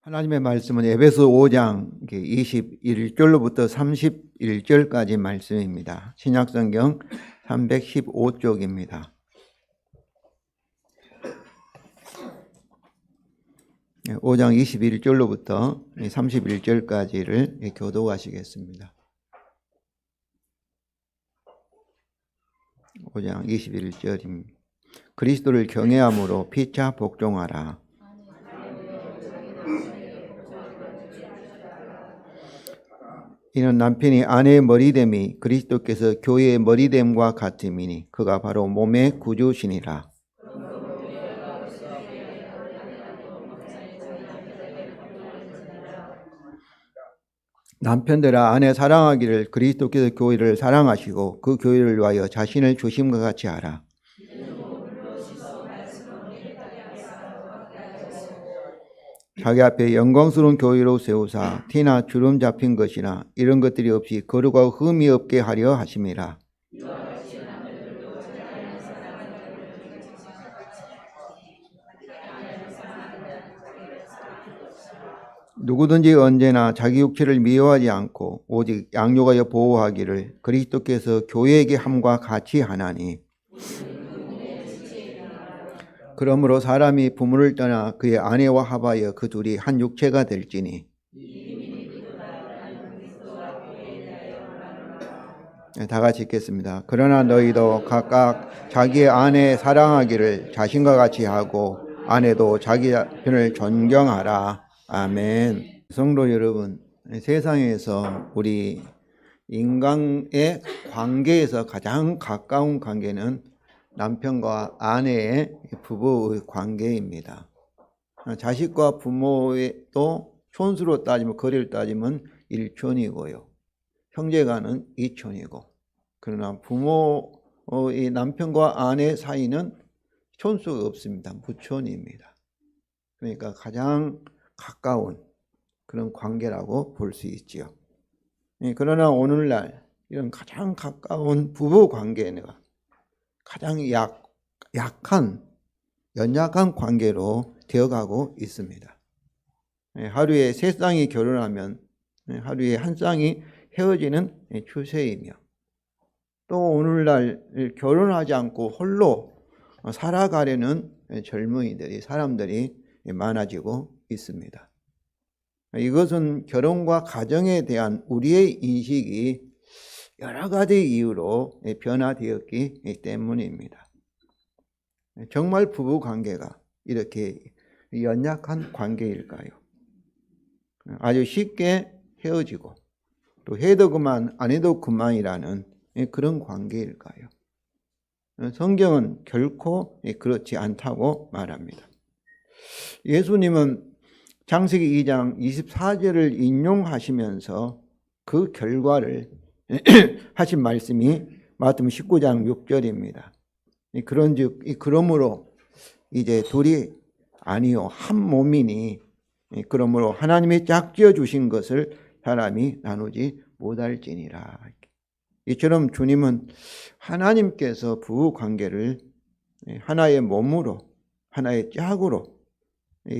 하나님의 말씀은 에베소 5장 21절로부터 31절까지 말씀입니다. 신약성경 315쪽입니다. 5장 21절로부터 31절까지를 교독하시겠습니다. 5장 21절입니다. 그리스도를 경외함으로 피차 복종하라. 이는 남편이 아내의 머리됨이 그리스도께서 교회의 머리됨과 같음이니 그가 바로 몸의 구주시니라. 남편들아 아내 사랑하기를 그리스도께서 교회를 사랑하시고 그 교회를 위하여 자신을 주심과 같이 하라. 자기 앞에 영광스러운 교회로 세우사 티나 주름 잡힌 것이나 이런 것들이 없이 거룩하고 흠이 없게 하려 하심이라. 누구든지 언제나 자기 육체를 미워하지 않고 오직 양육하여 보호하기를 그리스도께서 교회에게 함과 같이 하나니. 그러므로 사람이 부모를 떠나 그의 아내와 합하여 그 둘이 한 육체가 될지니. 다 같이 읽겠습니다. 그러나 너희도 각각 자기의 아내 사랑하기를 자신과 같이 하고 아내도 자기 편을 존경하라. 아멘. 성도 여러분, 세상에서 우리 인간의 관계에서 가장 가까운 관계는 남편과 아내의 부부의 관계입니다. 자식과 부모의 또 촌수로 따지면 거리를 따지면 1촌이고요. 형제간은 2촌이고. 그러나 부모의 남편과 아내 사이는 촌수가 없습니다. 무촌입니다. 그러니까 가장 가까운 그런 관계라고 볼 수 있지요. 그러나 오늘날 이런 가장 가까운 부부 관계는 가장 약한, 연약한 관계로 되어가고 있습니다. 하루에 3쌍이 결혼하면 하루에 1쌍이 헤어지는 추세이며 또 오늘날 결혼하지 않고 홀로 살아가려는 젊은이들이 사람들이 많아지고 있습니다. 이것은 결혼과 가정에 대한 우리의 인식이 여러 가지 이유로 변화되었기 때문입니다. 정말 부부 관계가 이렇게 연약한 관계일까요? 아주 쉽게 헤어지고 또 해도 그만 안 해도 그만이라는 그런 관계일까요? 성경은 결코 그렇지 않다고 말합니다. 예수님은 창세기 2장 24절을 인용하시면서 그 결과를 하신 말씀이 마태복음 19장 6절입니다. 그런즉 그러므로 이제 둘이 아니요 한 몸이니 그러므로 하나님이 짝지어 주신 것을 사람이 나누지 못할지니라. 이처럼 주님은 하나님께서 부부 관계를 하나의 몸으로 하나의 짝으로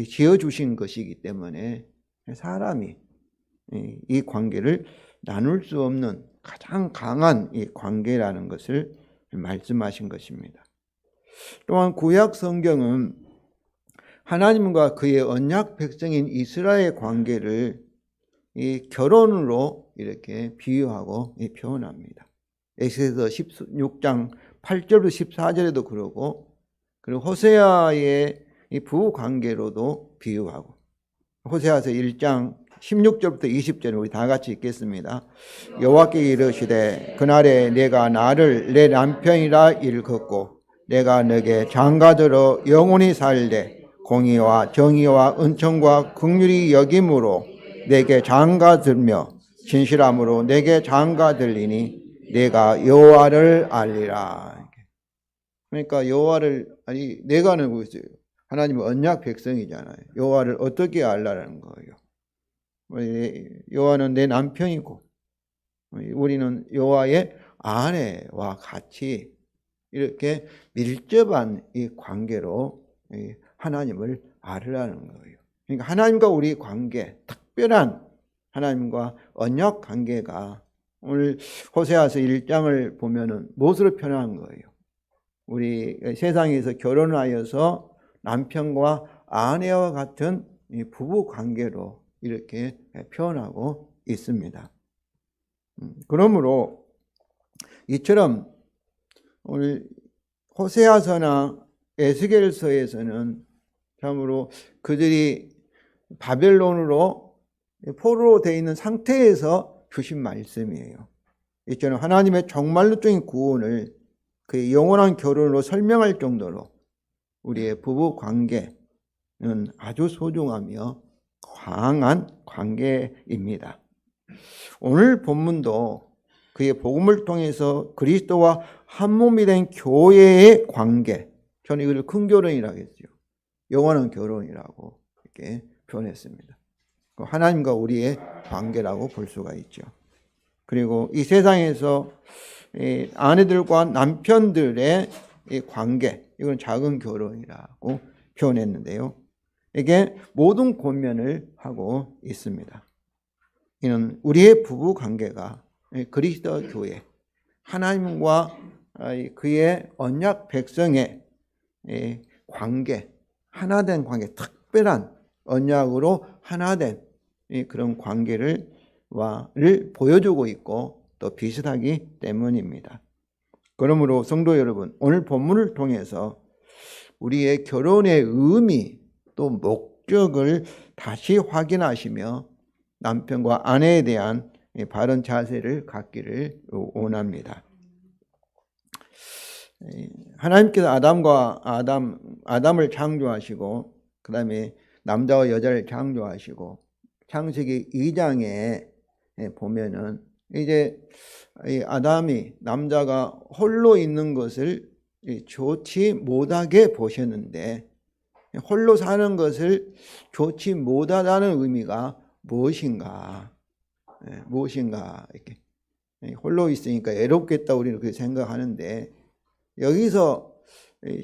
지어주신 것이기 때문에 사람이 이 관계를 나눌 수 없는 가장 강한 이 관계라는 것을 말씀하신 것입니다. 또한 구약 성경은 하나님과 그의 언약 백성인 이스라엘 관계를 이 결혼으로 이렇게 비유하고 표현합니다. 에스겔서 16장 8절부터 14절에도 그러고 그리고 호세아의 이 부부 관계로도 비유하고 호세아서 1장 16절부터 20절 우리 다 같이 읽겠습니다. 여호와께 이르시되 그날에 내가 나를 내 남편이라 일컫고 내가 너에게 장가들어 영원히 살되 공의와 정의와 은총과 긍휼히 여김으로 내게 장가들며 진실함으로 내게 장가들리니 내가 여호와를 알리라. 그러니까 여호와를 아니 내가 알고 있어요. 하나님은 언약 백성이잖아요. 여호와를 어떻게 알라는 거예요? 여호와는 내 남편이고 우리는 여호와의 아내와 같이 이렇게 밀접한 이 관계로 하나님을 알으라는 거예요. 그러니까 하나님과 우리 관계, 특별한 하나님과 언약 관계가 오늘 호세아서 1장을 보면은 무엇으로 표현한 거예요? 우리 세상에서 결혼하여서 남편과 아내와 같은 이 부부 관계로 이렇게 표현하고 있습니다. 그러므로 이처럼 오늘 호세아서나 에스겔서에서는 참으로 그들이 바벨론으로 포로로 되어 있는 상태에서 주신 말씀이에요. 이처럼 하나님의 정말로적인 구원을 그의 영원한 결혼으로 설명할 정도로 우리의 부부 관계는 아주 소중하며 강한 관계입니다. 오늘 본문도 그의 복음을 통해서 그리스도와 한 몸이 된 교회의 관계, 저는 이걸 큰 결혼이라고 했죠. 영원한 결혼이라고 이렇게 표현했습니다. 하나님과 우리의 관계라고 볼 수가 있죠. 그리고 이 세상에서 아내들과 남편들의 관계, 이건 작은 결혼이라고 표현했는데요. 이게 모든 권면을 하고 있습니다. 이는 우리의 부부 관계가 그리스도 교회, 하나님과 그의 언약 백성의 관계, 하나된 관계, 특별한 언약으로 하나된 그런 관계를 보여주고 있고 또 비슷하기 때문입니다. 그러므로 성도 여러분, 오늘 본문을 통해서 우리의 결혼의 의미 또 목적을 다시 확인하시며 남편과 아내에 대한 바른 자세를 갖기를 원합니다. 하나님께서 아담을 창조하시고 그 다음에 남자와 여자를 창조하시고 창세기 2장에 보면은 이제 아담이 남자가 홀로 있는 것을 좋지 못하게 보셨는데 홀로 사는 것을 좋지 못하다는 의미가 무엇인가? 이렇게 홀로 있으니까 애롭겠다 우리는 그렇게 생각하는데 여기서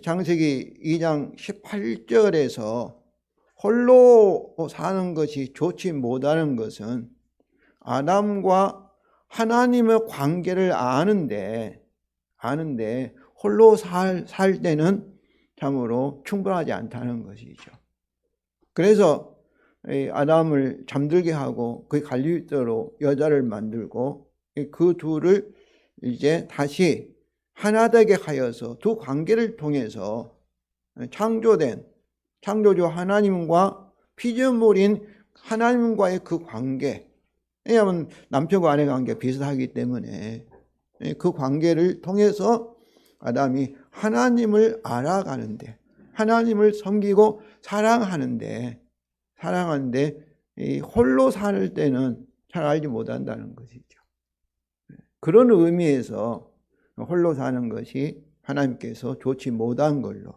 창세기 2장 18절에서 홀로 사는 것이 좋지 못하는 것은 아담과 하나님의 관계를 아는데 홀로 살 때는 참으로 충분하지 않다는 것이죠. 그래서 아담을 잠들게 하고 그 갈릴도로 여자를 만들고 그 둘을 이제 다시 하나되게 하여서 두 관계를 통해서 창조주 하나님과 피조물인 하나님과의 그 관계, 왜냐하면 남편과 아내 관계가 비슷하기 때문에 그 관계를 통해서 아담이 하나님을 알아가는데, 하나님을 섬기고 사랑하는데 홀로 살 때는 잘 알지 못한다는 것이죠. 그런 의미에서 홀로 사는 것이 하나님께서 좋지 못한 걸로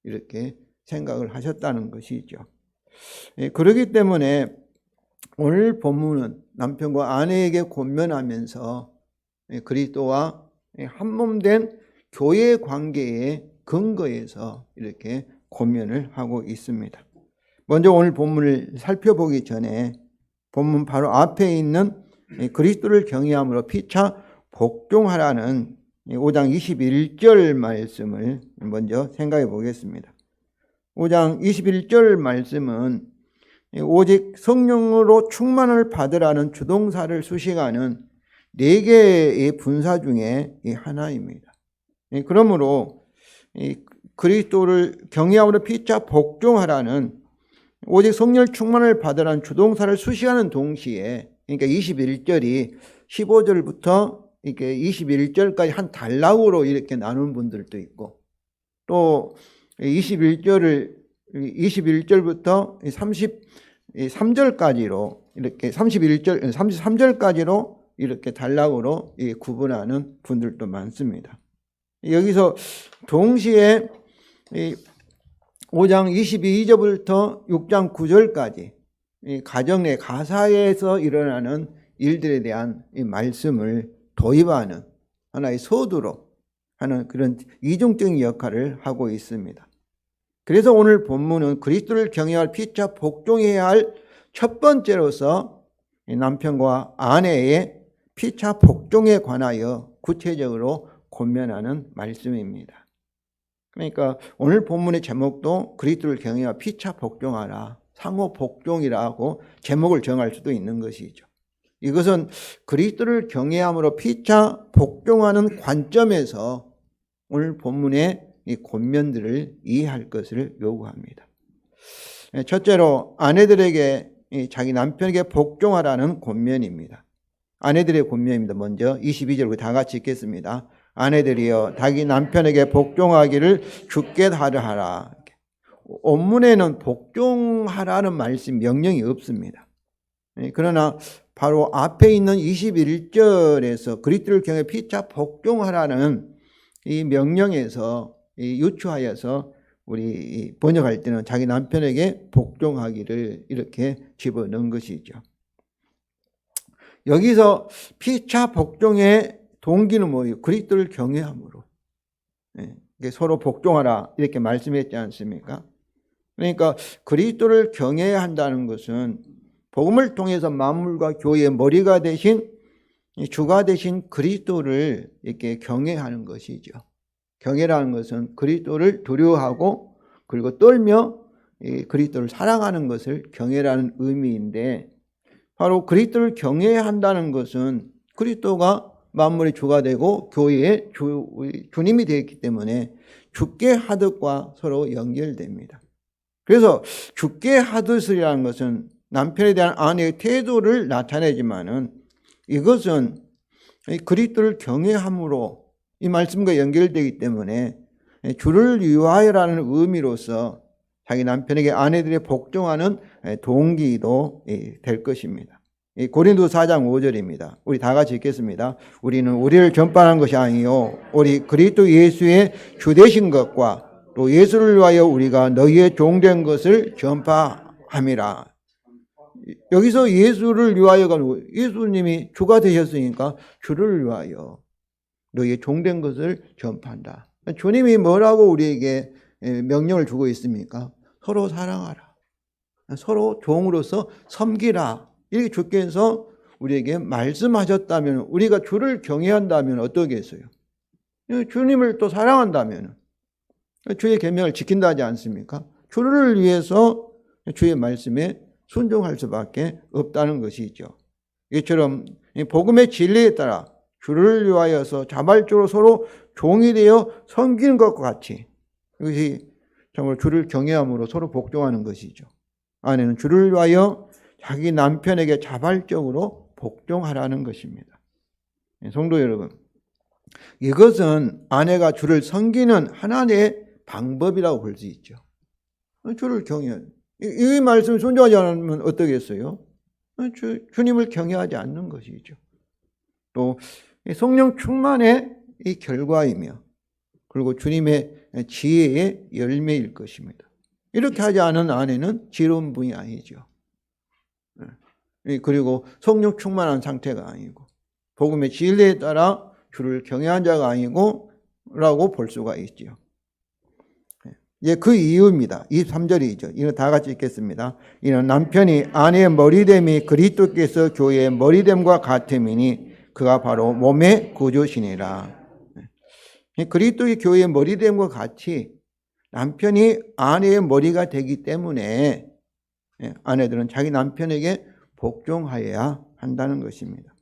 이렇게 생각을 하셨다는 것이죠. 그렇기 때문에 오늘 본문은 남편과 아내에게 권면하면서 그리스도와 한 몸 된 교회 관계의 근거에서 이렇게 권면을 하고 있습니다. 먼저 오늘 본문을 살펴보기 전에 본문 바로 앞에 있는 그리스도를 경외함으로 피차 복종하라는 5장 21절 말씀을 먼저 생각해 보겠습니다. 5장 21절 말씀은 오직 성령으로 충만을 받으라는 주동사를 수식하는 4개의 분사 중에 하나입니다. 그러므로 그리스도를 경외함으로 피차 복종하라는 오직 성령 충만을 받으라는 주동사를 수식하는 동시에, 그러니까 21절이 15절부터 이렇게 21절까지 한 단락으로 이렇게 나눈 분들도 있고, 또 21절부터 33절까지로 이렇게 33절까지로 이렇게 단락으로 구분하는 분들도 많습니다. 여기서 동시에 5장 22절부터 6장 9절까지 가정 내 가사에서 일어나는 일들에 대한 말씀을 도입하는 하나의 서두로 하는 그런 이중적인 역할을 하고 있습니다. 그래서 오늘 본문은 그리스도를 경외할 피차 복종해야 할 첫 번째로서 남편과 아내의 피차 복종에 관하여 구체적으로 권면하는 말씀입니다. 그러니까 오늘 본문의 제목도 그리스도를 경외하여 피차 복종하라, 상호 복종이라고 제목을 정할 수도 있는 것이죠. 이것은 그리스도를 경외함으로 피차 복종하는 관점에서 오늘 본문의 이 권면들을 이해할 것을 요구합니다. 첫째로 아내들에게 자기 남편에게 복종하라는 권면입니다. 아내들의 권면입니다. 먼저 22절 다 같이 읽겠습니다. 아내들이여 자기 남편에게 복종하기를 주께 하라. 원문에는 복종하라는 말씀 명령이 없습니다. 그러나 바로 앞에 있는 21절에서 그리스도를 경외 피차 복종하라는 이 명령에서 유추하여서 우리 번역할 때는 자기 남편에게 복종하기를 이렇게 집어넣은 것이죠. 여기서 피차 복종의 동기는 뭐예요? 그리스도를 경외함으로. 서로 복종하라 이렇게 말씀했지 않습니까? 그러니까 그리스도를 경외해야 한다는 것은 복음을 통해서 만물과 교회의 머리가 되신 주가 되신 그리스도를 이렇게 경외하는 것이죠. 경외라는 것은 그리스도를 두려워하고 그리고 떨며 그리스도를 사랑하는 것을 경외라는 의미인데, 바로 그리스도를 경외한다는 것은 그리스도가 만물의 주가 되고 교회의 주님이 되었기 때문에 주께 하듯과 서로 연결됩니다. 그래서 주께 하듯이라는 것은 남편에 대한 아내의 태도를 나타내지만은 이것은 그리스도를 경외함으로 이 말씀과 연결되기 때문에 주를 위하여라는 의미로서 자기 남편에게 아내들이 복종하는 동기도 될 것입니다. 고린도 4장 5절입니다. 우리 다 같이 읽겠습니다. 우리는 우리를 전파하는 것이 아니요 우리 그리스도 예수의 주 되신 것과 또 예수를 위하여 우리가 너희의 종된 것을 전파함이라. 여기서 예수를 위하여가 예수님이 주가 되셨으니까 주를 위하여 너희의 종된 것을 전파한다. 주님이 뭐라고 우리에게 명령을 주고 있습니까? 서로 사랑하라. 서로 종으로서 섬기라. 이렇게 주께서 우리에게 말씀하셨다면, 우리가 주를 경외한다면 어떠겠어요? 주님을 또 사랑한다면 주의 계명을 지킨다 하지 않습니까? 주를 위해서 주의 말씀에 순종할 수밖에 없다는 것이죠. 이처럼 복음의 진리에 따라 주를 위하여서 자발적으로 서로 종이 되어 섬기는 것과 같이 이것이 정말 주를 경외함으로 서로 복종하는 것이죠. 아내는 주를 위하여 자기 남편에게 자발적으로 복종하라는 것입니다. 성도 여러분, 이것은 아내가 주를 섬기는 하나의 방법이라고 볼 수 있죠. 주를 경외하는, 이 말씀 순종하지 않으면 어떠겠어요? 주님을 경외하지 않는 것이죠. 또 성령 충만의 이 결과이며 그리고 주님의 지혜의 열매일 것입니다. 이렇게 하지 않은 아내는 지혜로운 분이 아니죠. 그리고 성령 충만한 상태가 아니고 복음의 진리에 따라 주를 경외한 자가 아니고 라고 볼 수가 있죠. 그 이유입니다. 23절이죠. 이거 다 같이 읽겠습니다. 이는 남편이 아내의 머리됨이 그리스도께서 교회의 머리됨과 같음이니 그가 바로 몸의 구주시니라. 그리스도의 교회의 머리됨과 같이 남편이 아내의 머리가 되기 때문에 아내들은 자기 남편에게 복종하여야 한다는 것입니다.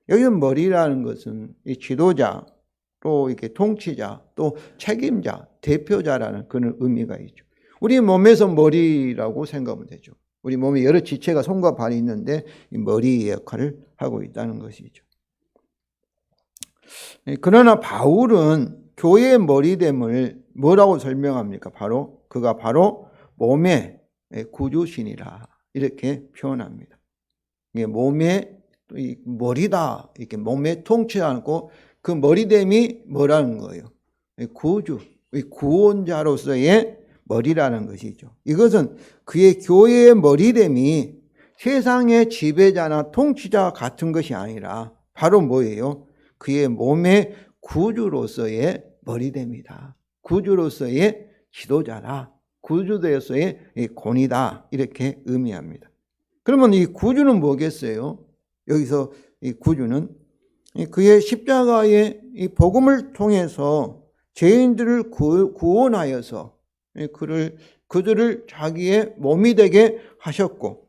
여기 머리라는 것은 이 지도자, 또 이렇게 통치자, 또 책임자, 대표자라는 그런 의미가 있죠. 우리 몸에서 머리라고 생각하면 되죠. 우리 몸에 여러 지체가 손과 발이 있는데 이 머리의 역할을 하고 있다는 것이죠. 그러나 바울은 교회의 머리됨을 뭐라고 설명합니까? 그가 바로 몸의 구주신이라 이렇게 표현합니다. 이게 몸의 머리다, 이렇게 몸의 통치하고 그 머리됨이 뭐라는 거예요? 구주, 구원자로서의 머리라는 것이죠. 이것은 그의 교회의 머리됨이 세상의 지배자나 통치자 같은 것이 아니라 바로 뭐예요? 그의 몸의 구주로서의 머리됨이다. 구주로서의 지도자다. 구주로서의 이 권위다 이렇게 의미합니다. 그러면 이 구주는 뭐겠어요? 여기서 이 구주는 그의 십자가의 이 복음을 통해서 죄인들을 구원하여서 그들을 자기의 몸이 되게 하셨고,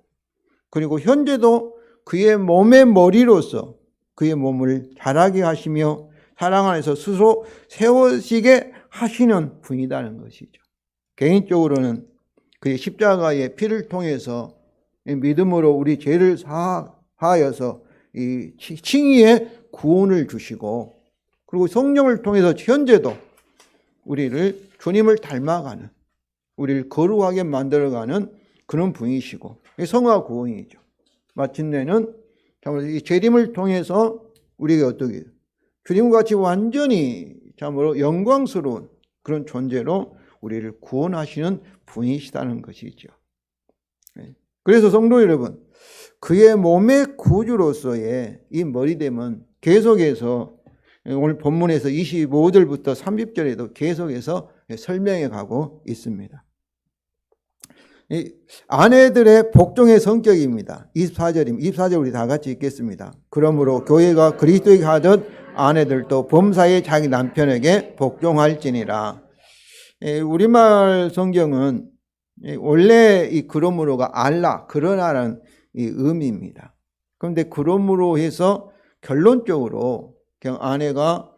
그리고 현재도 그의 몸의 머리로서 그의 몸을 자라게 하시며 사랑 안에서 스스로 세워지게 하시는 분이라는 것이죠. 개인적으로는 그의 십자가의 피를 통해서 믿음으로 우리 죄를 사하여서 이 칭의의 구원을 주시고, 그리고 성령을 통해서 현재도 우리를 주님을 닮아가는, 우리를 거룩하게 만들어가는 그런 분이시고, 성화 구원이죠. 마침내는 참으로 이 재림을 통해서 우리가 어떻게 주님과 같이 완전히 참으로 영광스러운 그런 존재로 우리를 구원하시는 분이시다는 것이죠. 그래서 성도 여러분, 그의 몸의 구주로서의 이 머리됨은 계속해서 오늘 본문에서 25절부터 30절에도 계속해서 설명해 가고 있습니다. 이 아내들의 복종의 성격입니다. 24절 우리 다 같이 읽겠습니다. 그러므로 교회가 그리스도에게 하듯 아내들도 범사에 자기 남편에게 복종할지니라. 우리말 성경은 원래 이 그러므로가 그러나라는 이 의미입니다. 그런데 그러므로 해서 결론적으로 그냥 아내가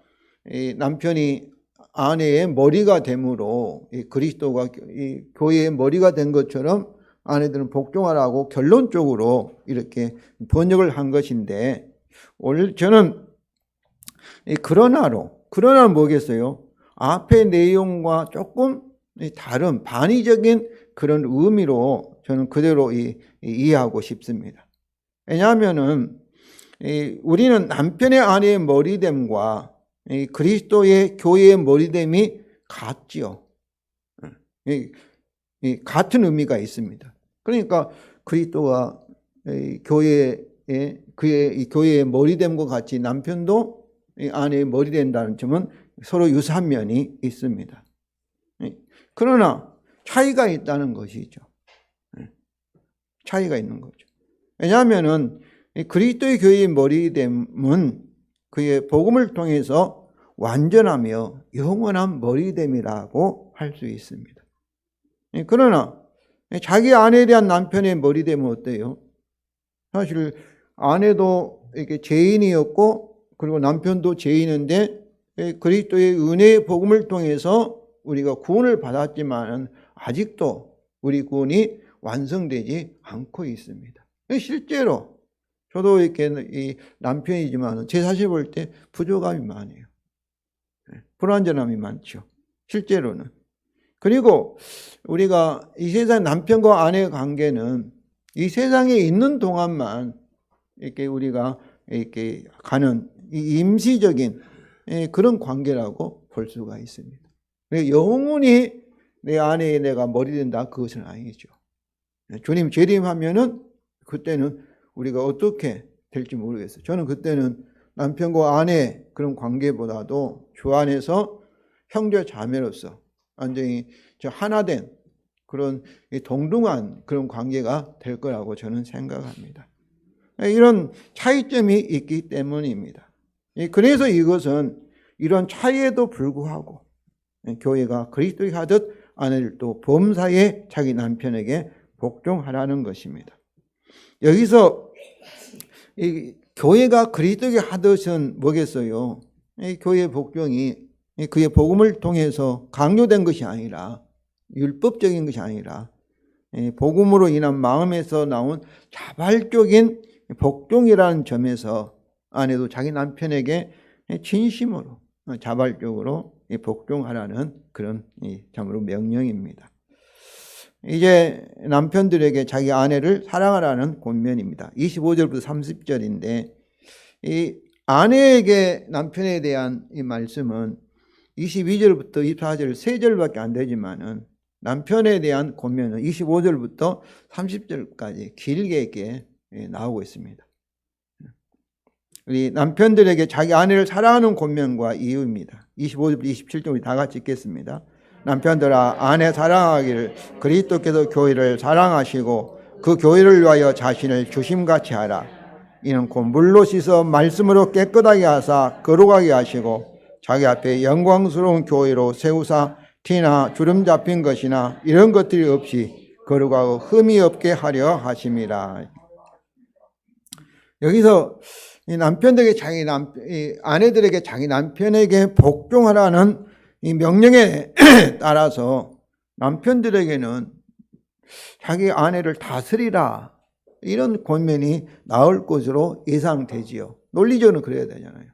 남편이 아내의 머리가 되므로 그리스도가 교회의 머리가 된 것처럼 아내들은 복종하라고 결론적으로 이렇게 번역을 한 것인데, 오늘 저는 그러나는 뭐겠어요? 앞의 내용과 조금 다른 반의적인 그런 의미로 저는 그대로 이해하고 싶습니다. 왜냐하면은 우리는 남편의 아내의 머리됨과 그리스도의 교회의 머리됨이 같지요. 같은 의미가 있습니다. 그러니까 그리스도가 그의 교회의 머리됨과 같이 남편도 아내의 머리된다는 점은 서로 유사한 면이 있습니다. 그러나 차이가 있다는 것이죠. 차이가 있는 거죠. 왜냐하면은 그리스도의 교회의 머리됨은 그의 복음을 통해서 완전하며 영원한 머리됨이라고 할 수 있습니다. 그러나 자기 아내에 대한 남편의 머리됨은 어때요? 사실 아내도 이렇게 죄인이었고, 그리고 남편도 죄인인데 그리스도의 은혜의 복음을 통해서 우리가 구원을 받았지만 아직도 우리 구원이 완성되지 않고 있습니다. 실제로 저도 이렇게 이 남편이지만 제 자신을 볼 때 부족함이 많아요. 불완전함이 많죠. 실제로는. 그리고 우리가 이 세상 남편과 아내의 관계는 이 세상에 있는 동안만 이렇게 우리가 이렇게 가는 이 임시적인 그런 관계라고 볼 수가 있습니다. 영원히 내 아내에 내가 머리 된다, 그것은 아니죠. 주님 재림하면은 그때는 우리가 어떻게 될지 모르겠어요. 저는 그때는 남편과 아내 그런 관계보다도 주 안에서 형제 자매로서 완전히 하나된 그런 동등한 그런 관계가 될 거라고 저는 생각합니다. 이런 차이점이 있기 때문입니다. 그래서 이것은 이런 차이에도 불구하고 교회가 그리스도에게 하듯 아내들도 범사에 자기 남편에게 복종하라는 것입니다. 여기서 이 교회가 그리스도에게 하듯은 뭐겠어요? 이 교회의 복종이 그의 복음을 통해서 강요된 것이 아니라, 율법적인 것이 아니라 복음으로 인한 마음에서 나온 자발적인 복종이라는 점에서 아내도 자기 남편에게 진심으로 자발적으로 복종하라는 그런 참으로 명령입니다. 이제 남편들에게 자기 아내를 사랑하라는 권면입니다. 25절부터 30절인데 이 아내에게 남편에 대한 이 말씀은 22절부터 24절 3절밖에 안 되지만은 남편에 대한 권면은 25절부터 30절까지 길게 이렇게 나오고 있습니다. 우리 남편들에게 자기 아내를 사랑하는 권면과 이유입니다. 25절부터 27절 우리 다 같이 읽겠습니다. 남편들아 아내 사랑하기를 그리스도께서 교회를 사랑하시고 그 교회를 위하여 자신을 주심같이 하라. 이는 곧 물로 씻어 말씀으로 깨끗하게 하사 거룩하게 하시고 자기 앞에 영광스러운 교회로 세우사 티나 주름 잡힌 것이나 이런 것들이 없이 거룩하고 흠이 없게 하려 하심이라. 여기서 이 남편들에게 이 아내들에게 자기 남편에게 복종하라는 이 명령에 따라서 남편들에게는 자기 아내를 다스리라 이런 권면이 나올 것으로 예상되지요. 논리적으로 그래야 되잖아요.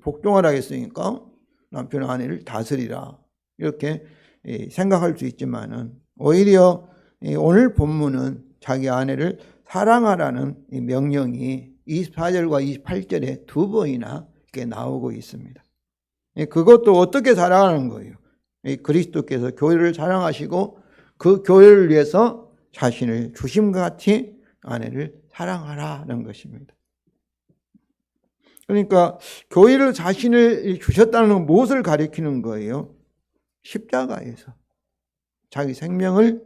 복종하라 했으니까 남편 아내를 다스리라 이렇게 생각할 수 있지만은 오히려 오늘 본문은 자기 아내를 사랑하라는 명령이 24절과 28절에 두 번이나 이렇게 나오고 있습니다. 그것도 어떻게 사랑하는 거예요? 그리스도께서 교회를 사랑하시고 그 교회를 위해서 자신을 주심과 같이 아내를 사랑하라는 것입니다. 그러니까 교회를 자신을 주셨다는 건 무엇을 가리키는 거예요? 십자가에서 자기 생명을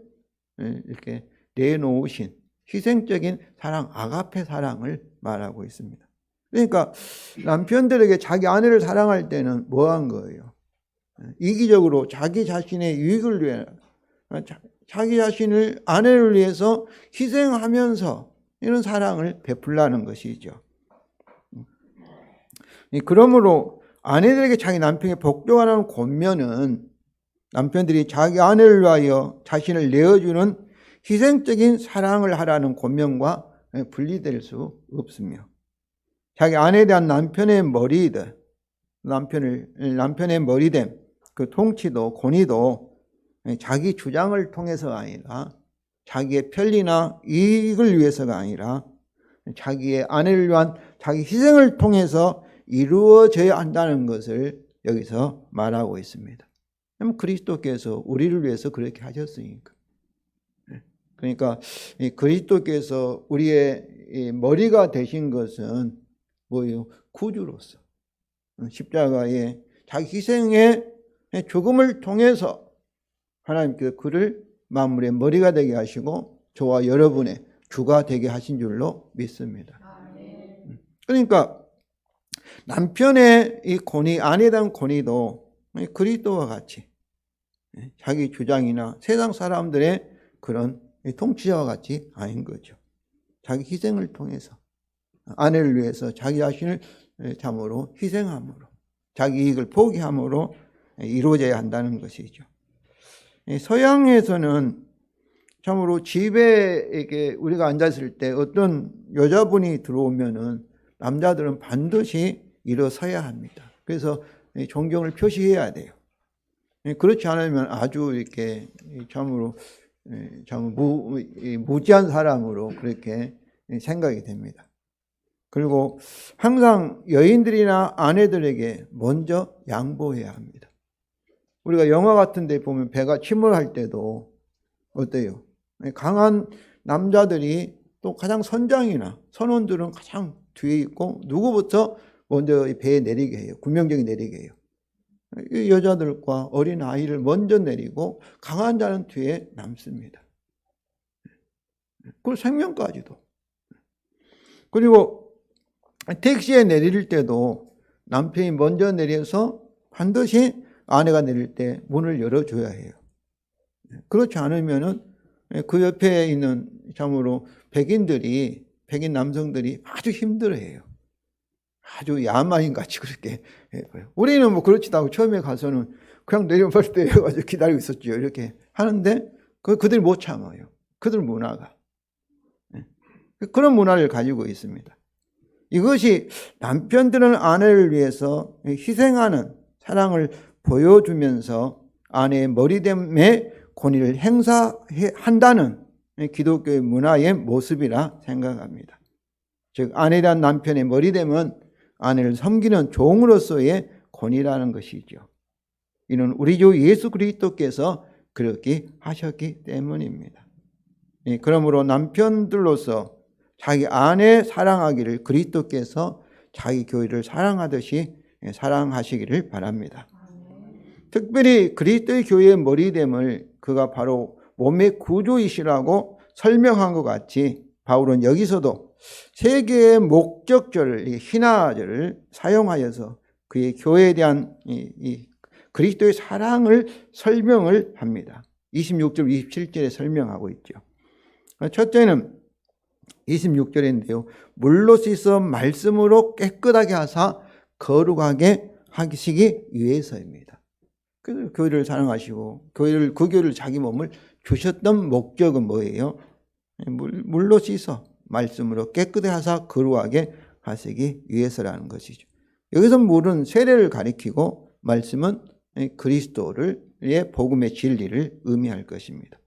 이렇게 내놓으신 희생적인 사랑, 아가페 사랑을 말하고 있습니다. 그러니까 남편들에게 자기 아내를 사랑할 때는 뭐 한 거예요? 이기적으로 자기 자신의 유익을 위해 자기 자신을 아내를 위해서 희생하면서 이런 사랑을 베풀라는 것이죠. 그러므로 아내들에게 자기 남편에게 복종하라는 권면은 남편들이 자기 아내를 위하여 자신을 내어주는 희생적인 사랑을 하라는 권면과 분리될 수 없으며 자기 아내에 대한 남편의 머리됨, 남편의 머리됨, 그 통치도 권위도 자기 주장을 통해서가 아니라 자기의 편리나 이익을 위해서가 아니라 자기의 아내를 위한 자기 희생을 통해서 이루어져야 한다는 것을 여기서 말하고 있습니다. 그리스도께서 우리를 위해서 그렇게 하셨으니까. 그러니까 그리스도께서 우리의 머리가 되신 것은 뭐예요? 구주로서 십자가에 자기 희생의 죽음을 통해서 하나님께서 그를 만물의 머리가 되게 하시고 저와 여러분의 주가 되게 하신 줄로 믿습니다. 그러니까 남편의 이 권위, 아내에 대한 권위도 그리스도와 같이 자기 주장이나 세상 사람들의 그런 통치자와 같이 아닌 거죠. 자기 희생을 통해서 아내를 위해서 자기 자신을 참으로 희생함으로 자기 이익을 포기함으로 이루어져야 한다는 것이죠. 서양에서는 참으로 집에 이렇게 우리가 앉았을 때 어떤 여자분이 들어오면은 남자들은 반드시 일어서야 합니다. 그래서 존경을 표시해야 돼요. 그렇지 않으면 아주 이렇게 참으로 참 무지한 사람으로 그렇게 생각이 됩니다. 그리고 항상 여인들이나 아내들에게 먼저 양보해야 합니다. 우리가 영화 같은 데 보면 배가 침몰할 때도 어때요? 강한 남자들이 또 가장 선장이나 선원들은 가장 뒤에 있고 누구부터 먼저 배에 내리게 해요. 군명정이 내리게 해요. 이 여자들과 어린 아이를 먼저 내리고 강한 자는 뒤에 남습니다. 그리고 생명까지도. 그리고 택시에 내릴 때도 남편이 먼저 내려서 반드시 아내가 내릴 때 문을 열어줘야 해요. 그렇지 않으면은 그 옆에 있는 참으로 백인 남성들이 아주 힘들어해요. 아주 야만인 같이 그렇게 해요. 우리는 뭐 그렇지도 않고 처음에 가서는 그냥 내려볼 때 해가지고 기다리고 있었죠. 이렇게 하는데 그들이 못 참아요. 그들 문화가. 그런 문화를 가지고 있습니다. 이것이 남편들은 아내를 위해서 희생하는 사랑을 보여주면서 아내의 머리됨의 권위를 행사한다는 기독교의 문화의 모습이라 생각합니다. 즉 아내에 대한 남편의 머리됨은 아내를 섬기는 종으로서의 권위라는 것이죠. 이는 우리 주 예수 그리스도께서 그렇게 하셨기 때문입니다. 그러므로 남편들로서 자기 아내 사랑하기를 그리스도께서 자기 교회를 사랑하듯이 사랑하시기를 바랍니다. 특별히 그리스도의 교회의 머리됨을 그가 바로 몸의 구주이시라고 설명한 것 같이 바울은 여기서도 세 개의 목적절을, 희나절을 사용하여서 그의 교회에 대한 이 그리스도의 사랑을 설명을 합니다. 26절, 27절에 설명하고 있죠. 첫째는 26절인데요. 물로 씻어 말씀으로 깨끗하게 하사 거룩하게 하시기 위해서입니다. 그래서 교회를 사랑하시고 그 교회를 자기 몸을 주셨던 목적은 뭐예요? 물로 씻어 말씀으로 깨끗하게 하사 거룩하게 하시기 위해서라는 것이죠. 여기서 물은 세례를 가리키고 말씀은 그리스도의 복음의 진리를 의미할 것입니다.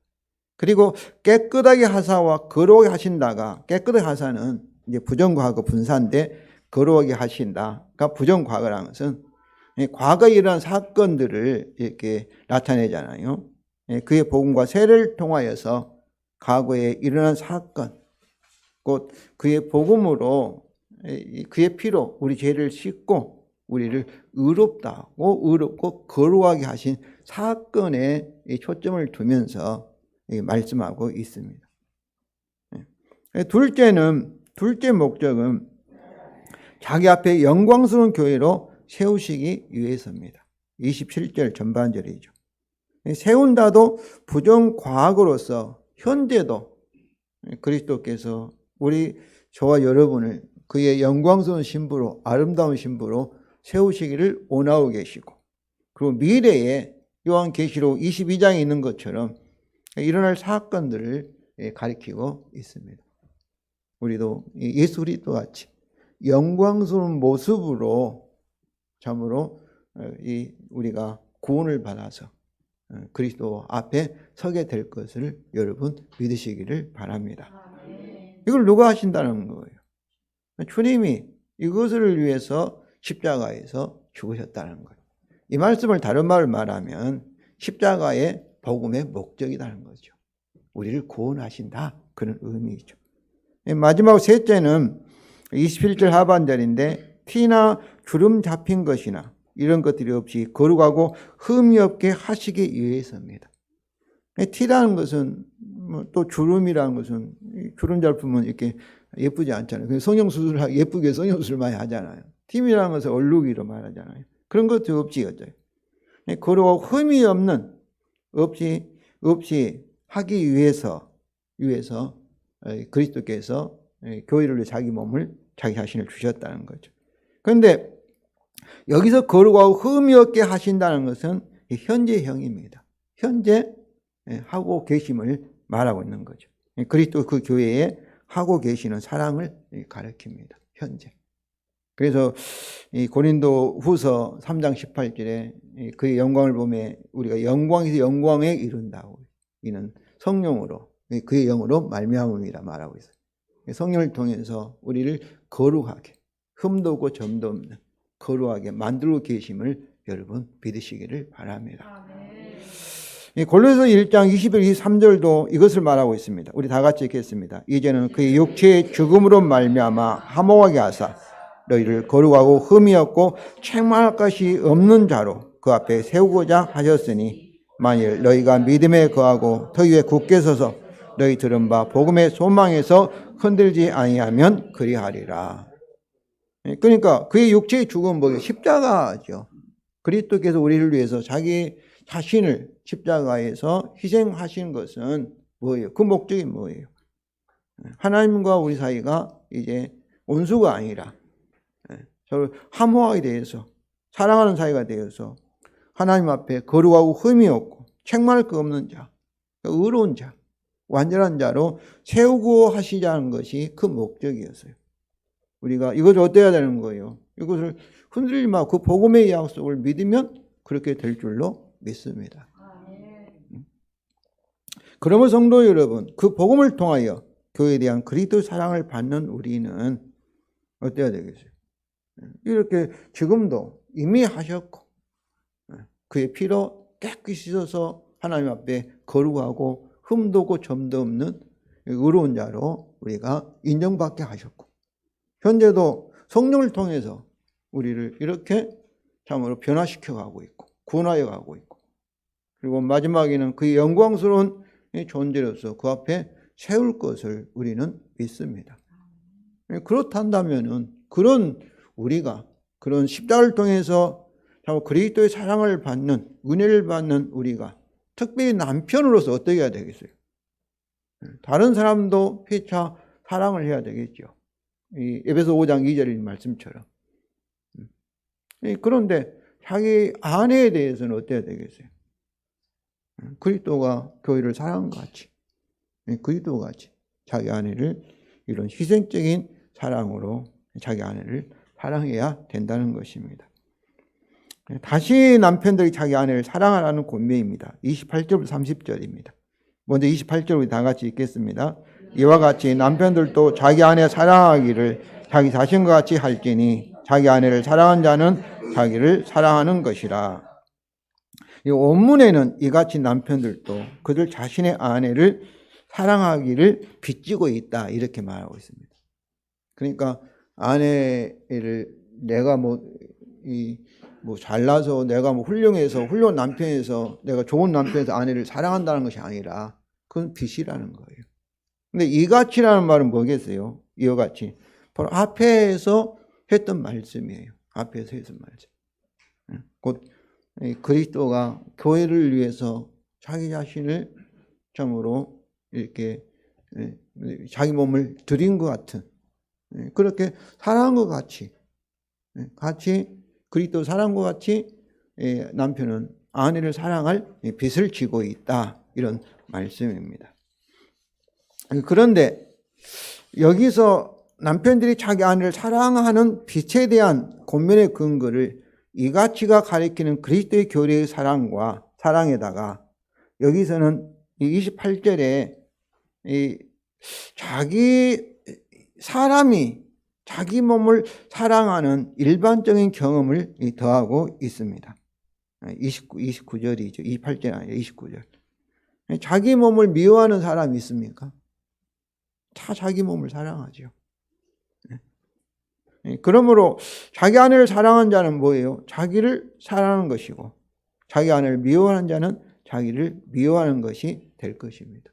그리고 깨끗하게 하사와 거룩하게 하신다가, 깨끗하게 하사는 이제 부정과거 분사인데 거룩하게 하신다가 부정과거라는 것은 과거에 일어난 사건들을 이렇게 나타내잖아요. 그의 복음과 세례를 통하여서 과거에 일어난 사건, 곧 그의 복음으로, 그의 피로 우리 죄를 씻고 우리를 의롭고 거룩하게 하신 사건에 초점을 두면서 말씀하고 있습니다. 둘째 목적은 자기 앞에 영광스러운 교회로 세우시기 위해서입니다. 27절 전반절이죠. 세운다도 부정과거로서 현재도 그리스도께서 저와 여러분을 그의 영광스러운 신부로, 아름다운 신부로 세우시기를 원하고 계시고, 그리고 미래에 요한계시록 22장에 있는 것처럼 일어날 사건들을 가리키고 있습니다. 우리도 예수 그리스도 같이 영광스러운 모습으로 참으로 우리가 구원을 받아서 그리스도 앞에 서게 될 것을 여러분 믿으시기를 바랍니다. 이걸 누가 하신다는 거예요? 주님이 이것을 위해서 십자가에서 죽으셨다는 거예요. 이 말씀을 다른 말을 말하면 십자가의 복음의 목적이라는 거죠. 우리를 구원하신다, 그런 의미이죠. 마지막 셋째는 27절 하반절인데, 티나 주름 잡힌 것이나 이런 것들이 없이 거룩하고 흠이 없게 하시기 위해서입니다. 티라는 것은 또 주름이라는 것은 주름 잡으면 이렇게 예쁘지 않잖아요. 성형수술 예쁘게 성형수술 많이 하잖아요. 팀이라는 것은 얼룩이로 말하잖아요. 그런 것도 없지 어쩌요. 거룩하고 흠이 없이 하기 위해서 그리스도께서 교회를 위해 자기 몸을, 자기 자신을 주셨다는 거죠. 그런데 여기서 거룩하고 흠이 없게 하신다는 것은 현재형입니다. 현재 하고 계심을 말하고 있는 거죠. 그리스도 그 교회에 하고 계시는 사랑을 가리킵니다. 현재. 그래서 이 고린도 후서 3장 18절에 그의 영광을 보매 우리가 영광에서 영광에 이른다고, 이는 성령으로, 그의 영으로 말미암음이라 말하고 있어요. 성령을 통해서 우리를 거룩하게, 흠도 없고 점도 없는 거룩하게 만들고 계심을 여러분 믿으시기를 바랍니다. 골로새 1장 21, 23절도 이것을 말하고 있습니다. 우리 다 같이 읽겠습니다. 이제는 그의 육체의 죽음으로 말미암아 화목하게 하사 너희를 거룩하고 흠이 없고 책망할 것이 없는 자로 그 앞에 세우고자 하셨으니, 만일 너희가 믿음에 거하고 더 위에 굳게 서서 너희 들은 바 복음의 소망에서 흔들지 아니하면 그리하리라. 그러니까 그의 육체의 죽음은 뭐예요? 십자가죠. 그리스도께서 우리를 위해서 자기 자신을 십자가에서 희생하신 것은 뭐예요? 그 목적이 뭐예요? 하나님과 우리 사이가 이제 원수가 아니라 서로 화목하게 되어서 사랑하는 사이가 되어서 하나님 앞에 거룩하고 흠이 없고 책망할 거 없는 자, 의로운 자, 완전한 자로 세우고 하시자는 것이 그 목적이었어요. 우리가 이것을 어때야 되는 거예요? 이것을 흔들지 말고 그 복음의 약속을 믿으면 그렇게 될 줄로 믿습니다. 그러면 성도 여러분, 그 복음을 통하여 교회에 대한 그리스도 사랑을 받는 우리는 어때야 되겠어요? 이렇게 지금도 이미 하셨고 그의 피로 깨끗이 씻어서 하나님 앞에 거룩하고 흠도 없고 점도 없는 의로운 자로 우리가 인정받게 하셨고, 현재도 성령을 통해서 우리를 이렇게 참으로 변화시켜 가고 있고, 구원하여 가고 있고, 그리고 마지막에는 그의 영광스러운 존재로서 그 앞에 세울 것을 우리는 믿습니다. 그렇단다면은 그런 우리가 그런 십자가를 통해서 그리스도의 사랑을 받는, 은혜를 받는 우리가 특별히 남편으로서 어떻게 해야 되겠어요? 다른 사람도 피차 사랑을 해야 되겠죠. 이 에베소 5장 2절 말씀처럼. 그런데 자기 아내에 대해서는 어때야 되겠어요? 그리스도가 교회를 사랑한 것 같이, 그리스도와 같이 자기 아내를 이런 희생적인 사랑으로 자기 아내를 사랑해야 된다는 것입니다. 다시 남편들이 자기 아내를 사랑하라는 권면입니다. 28절부터 30절입니다. 먼저 28절 우리 다 같이 읽겠습니다. 이와 같이 남편들도 자기 아내 사랑하기를 자기 자신과 같이 할지니 자기 아내를 사랑한 자는 자기를 사랑하는 것이라. 이 원문에는 이같이 남편들도 그들 자신의 아내를 사랑하기를 빚지고 있다 이렇게 말하고 있습니다. 그러니까 아내를 내가 잘나서 내가 훌륭해서 훌륭한 남편에서 내가 좋은 남편에서 아내를 사랑한다는 것이 아니라 그건 빚이라는 거예요. 근데 이같이라는 말은 뭐겠어요? 이와 같이 바로 앞에서 했던 말씀이에요. 앞에서 했던 말씀. 곧 그리스도가 교회를 위해서 자기 자신을 참으로 이렇게 자기 몸을 드린 것 같은, 그렇게 사랑한 것 같이 그리스도 사랑한 것 같이 남편은 아내를 사랑할 빚을 지고 있다 이런 말씀입니다. 그런데 여기서 남편들이 자기 아내를 사랑하는 빚에 대한 권면의 근거를 이같이가 가리키는 그리스도의 교회의 사랑에다가 여기서는 이 28절에 사람이 자기 몸을 사랑하는 일반적인 경험을 더하고 있습니다. 29절이죠. 28절 아니에요. 29절. 자기 몸을 미워하는 사람이 있습니까? 다 자기 몸을 사랑하죠. 그러므로 자기 아내를 사랑하는 자는 뭐예요? 자기를 사랑하는 것이고, 자기 아내를 미워하는 자는 자기를 미워하는 것이 될 것입니다.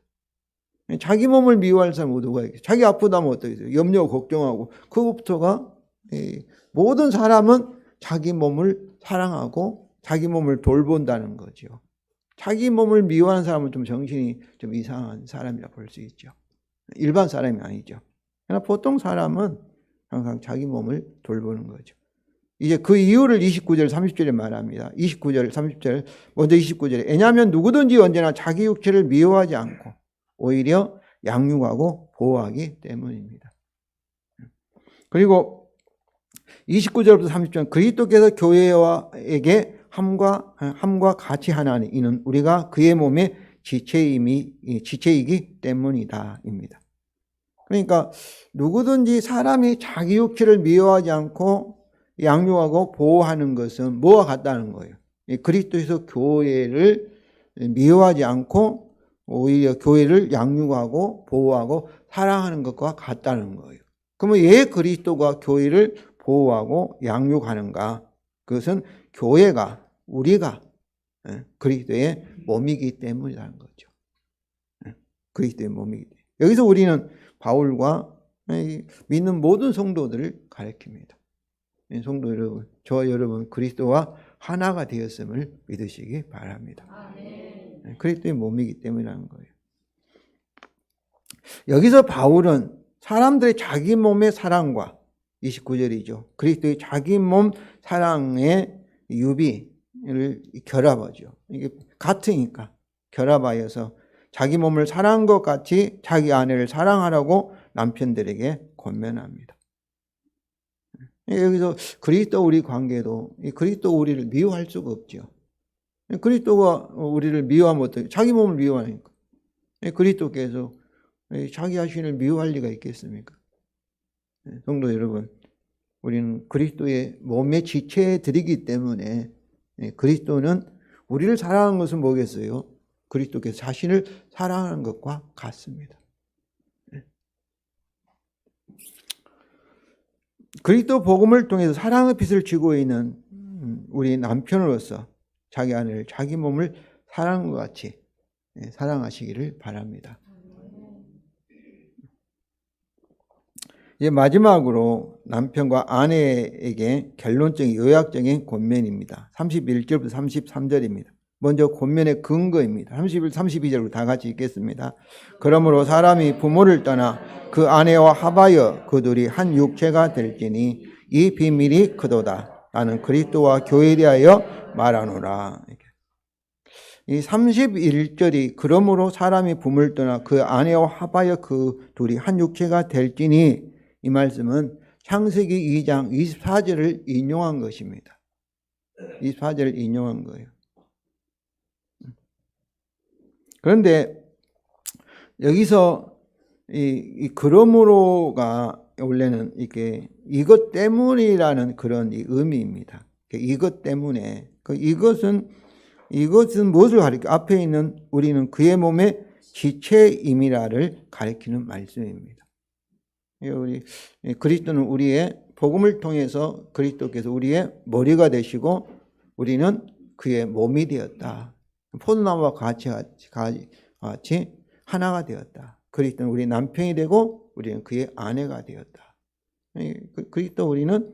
자기 몸을 미워할 사람은 누가 있겠어요? 자기 아프다면 어떻게 염려 걱정하고, 그것부터가 모든 사람은 자기 몸을 사랑하고 자기 몸을 돌본다는 거죠. 자기 몸을 미워하는 사람은 좀 정신이 좀 이상한 사람이라 볼 수 있죠. 일반 사람이 아니죠. 그러나 보통 사람은 항상 자기 몸을 돌보는 거죠. 이제 그 이유를 29절 30절에 말합니다. 29절 30절 먼저 29절에 왜냐하면 누구든지 언제나 자기 육체를 미워하지 않고 오히려 양육하고 보호하기 때문입니다. 그리고 29절부터 30절 그리스도께서 교회에게 함과 같이 하나니 이는 우리가 그의 몸의 지체이기 때문이다 입니다. 그러니까 누구든지 사람이 자기 육체를 미워하지 않고 양육하고 보호하는 것은 뭐와 같다는 거예요. 그리스도에서 교회를 미워하지 않고 오히려 교회를 양육하고 보호하고 사랑하는 것과 같다는 거예요. 그러면 왜 그리스도가 교회를 보호하고 양육하는가? 그것은 교회가 우리가 그리스도의 몸이기 때문이라는 거죠. 그리스도의 몸이기 때문에. 여기서 우리는 바울과 믿는 모든 성도들을 가리킵니다. 성도 여러분, 저와 여러분 그리스도와 하나가 되었음을 믿으시기 바랍니다. 그리스도의 몸이기 때문이라는 거예요. 여기서 바울은 사람들의 자기 몸의 사랑과 29절이죠. 그리스도의 자기 몸 사랑의 유비를 결합하죠. 이게 같으니까 결합하여서 자기 몸을 사랑한 것 같이 자기 아내를 사랑하라고 남편들에게 권면합니다. 여기서 그리스도 우리 관계도 그리스도 우리를 미워할 수가 없죠. 그리스도가 우리를 미워하면 어떻게? 자기 몸을 미워하니까. 그리스도께서 자기 자신을 미워할 리가 있겠습니까? 성도 여러분, 우리는 그리스도의 몸의 지체들이기 때문에 그리스도는 우리를 사랑하는 것은 뭐겠어요? 그리스도께서 자신을 사랑하는 것과 같습니다. 그리스도 복음을 통해서 사랑의 빛을 쥐고 있는 우리 남편으로서 자기 아내를 자기 몸을 사랑한 것 같이 사랑하시기를 바랍니다. 이제 마지막으로 남편과 아내에게 결론적인 요약적인 권면입니다. 31절부터 33절입니다. 먼저 권면의 근거입니다. 31, 32절로 다 같이 읽겠습니다. 그러므로 사람이 부모를 떠나 그 아내와 합하여 그들이 한 육체가 될지니 이 비밀이 크도다. 나는 그리스도와 교회에 대하여 말하노라. 이 31절이 그러므로 사람이 부모를 떠나 그 아내와 합하여 그 둘이 한 육체가 될지니, 이 말씀은 창세기 2장 24절을 인용한 것입니다. 24절을 인용한 거예요. 그런데 여기서 이 그러므로가 원래는 이게 이것 때문이라는 그런 의미입니다. 이것 때문에, 이것은 무엇을 가리켜? 앞에 있는 우리는 그의 몸의 지체임이라를 가리키는 말씀입니다. 우리 그리스도는 우리의 복음을 통해서 그리스도께서 우리의 머리가 되시고 우리는 그의 몸이 되었다. 포도나무와 같이 하나가 되었다. 그리스도는 우리 남편이 되고 우리는 그의 아내가 되었다. 그리스도 우리는